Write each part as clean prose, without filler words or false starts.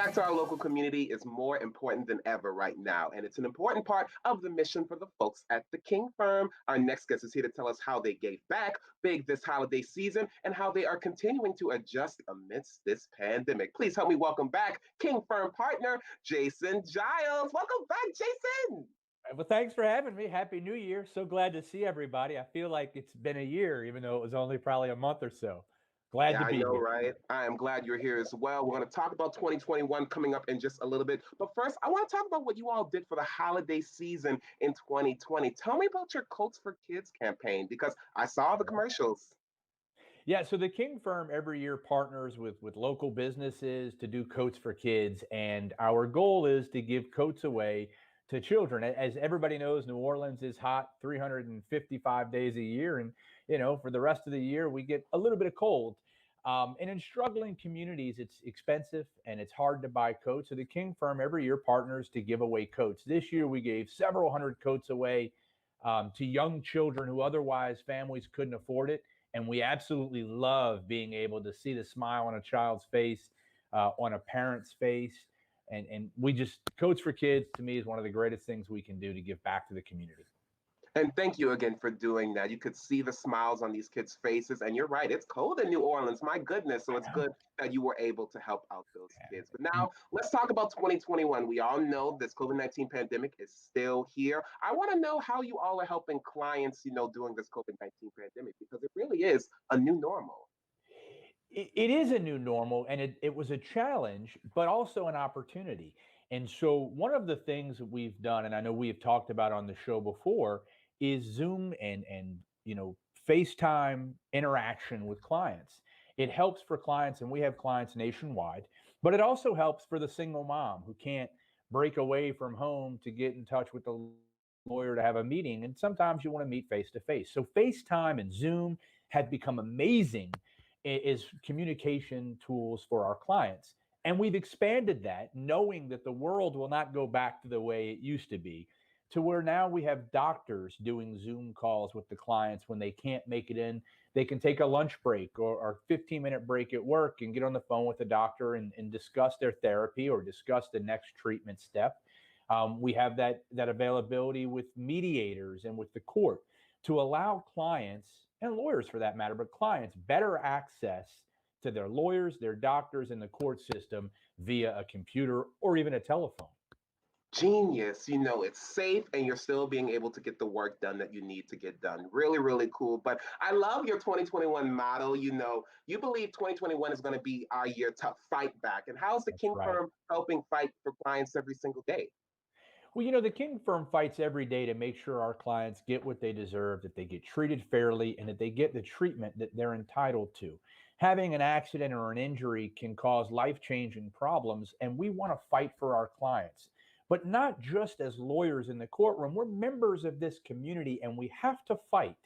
back to our local community is more important than ever right now, and it's an important part of the mission for the folks at the King Firm. Our next guest is here to tell us how they gave back big this holiday season and how they are continuing to adjust amidst this pandemic. Please help me welcome back King Firm partner Jason Giles. Welcome back, Jason. Well, thanks for having me. Happy New Year. So glad to see everybody. I feel like it's been a year, even though it was only probably a month or so. Glad Yeah, to I be know, here. right? I am glad you're here as well. We're going to talk about 2021 coming up in just a little bit. But first, I want to talk about what you all did for the holiday season in 2020. Tell me about your Coats for Kids campaign because I saw the commercials. Yeah, so the King Firm every year partners with local businesses to do coats for kids. And our goal is to give coats away to children. As everybody knows, New Orleans is hot 355 days a year. And, for the rest of the year, we get a little bit of cold. And in struggling communities, it's expensive and it's hard to buy coats. So the King Firm every year partners to give away coats. This year, we gave several hundred coats away to young children who otherwise families couldn't afford it. And we absolutely love being able to see the smile on a child's face, on a parent's face. And we just, Coats for Kids to me is one of the greatest things we can do to give back to the community. And thank you again for doing that. You could see the smiles on these kids' faces. And you're right, it's cold in New Orleans. My goodness. So it's I know. good that you were able to help out those kids. But And now let's talk about 2021. We all know this COVID-19 pandemic is still here. I want to know how you all are helping clients, during this COVID-19 pandemic, because it really is a new normal. it is a new normal, and it was a challenge, but also an opportunity. And so, one of the things that we've done, and I know we have talked about on the show before, is Zoom and FaceTime interaction with clients. It helps for clients, and we have clients nationwide, but it also helps for the single mom who can't break away from home to get in touch with the lawyer to have a meeting. And sometimes you want to meet face to face. So FaceTime and Zoom have become amazing as communication tools for our clients. And we've expanded that, knowing that the world will not go back to the way it used to be, to where now we have doctors doing Zoom calls with the clients when they can't make it in. They can take a lunch break or 15-minute break at work and get on the phone with the doctor and discuss their therapy or discuss the next treatment step. We have that availability with mediators and with the court to allow clients and lawyers for that matter, but clients better access to their lawyers, their doctors, and the court system via a computer or even a telephone. Genius. It's safe and you're still being able to get the work done that you need to get done. Really, really cool. But I love your 2021 model. You believe 2021 is going to be our year to fight back. And how's the That's King right. Firm helping fight for clients every single day? Well, the King Firm fights every day to make sure our clients get what they deserve, that they get treated fairly, and that they get the treatment that they're entitled to. Having an accident or an injury can cause life changing problems, and we want to fight for our clients. But not just as lawyers in the courtroom, we're members of this community, and we have to fight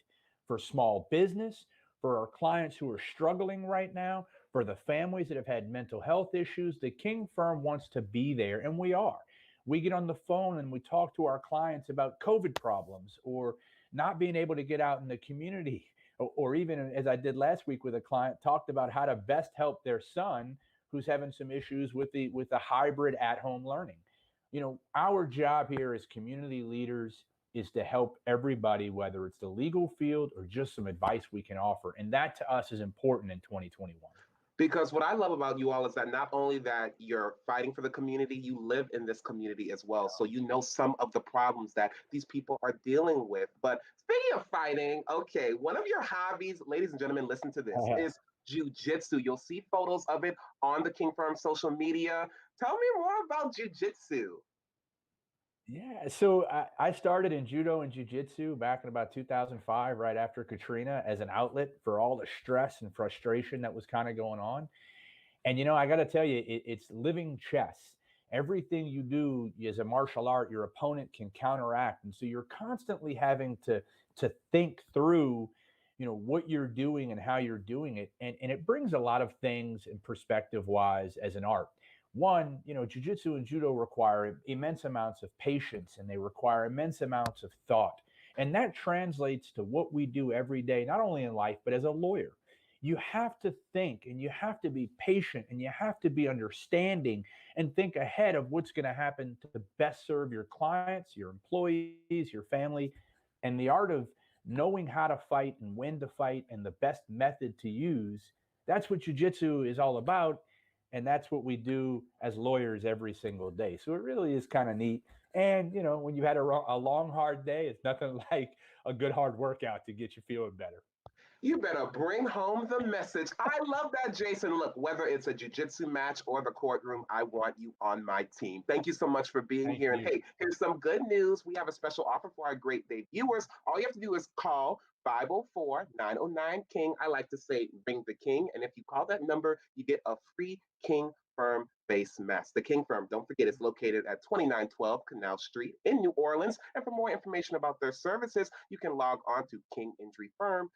for small business, for our clients who are struggling right now, for the families that have had mental health issues. The King Firm wants to be there, and we are. We get on the phone and we talk to our clients about COVID problems or not being able to get out in the community, or even as I did last week with a client, talked about how to best help their son who's having some issues with the hybrid at-home learning. Our job here as community leaders is to help everybody, whether it's the legal field or just some advice we can offer. And that to us is important in 2021. Because what I love about you all is that not only that you're fighting for the community, you live in this community as well. So you know some of the problems that these people are dealing with. But speaking of fighting, okay, one of your hobbies, ladies and gentlemen, listen to this, is jujitsu. You'll see photos of it on the King Firm social media. Tell me more about jujitsu. Yeah, so I started in judo and jujitsu back in about 2005, right after Katrina, as an outlet for all the stress and frustration that was kind of going on. And I got to tell you, it's living chess. Everything you do as a martial art, your opponent can counteract, and so you're constantly having to think through, what you're doing and how you're doing it, and it brings a lot of things in perspective wise as an art. One, jujitsu and judo require immense amounts of patience and they require immense amounts of thought. And that translates to what we do every day, not only in life, but as a lawyer. you have to think and you have to be patient and you have to be understanding and think ahead of what's going to happen to best serve your clients, your employees, your family. And the art of knowing how to fight and when to fight and the best method to use, that's what jujitsu is all about. And that's what we do as lawyers every single day. So it really is kind of neat. And, when you had a long, hard day, it's nothing like a good, hard workout to get you feeling better. You better bring home the message. I love that, Jason. Look, whether it's a jujitsu match or the courtroom, I want you on my team. Thank you so much for being Thank here. And you. hey, here's some good news. We have a special offer for our great day viewers. All you have to do is call 504-909 King. I like to say ring the king. And if you call that number, you get a free King Firm face mask. The King Firm, don't forget, it's located at 2912 Canal Street in New Orleans. And for more information about their services, you can log on to kinginjuryfirm.com.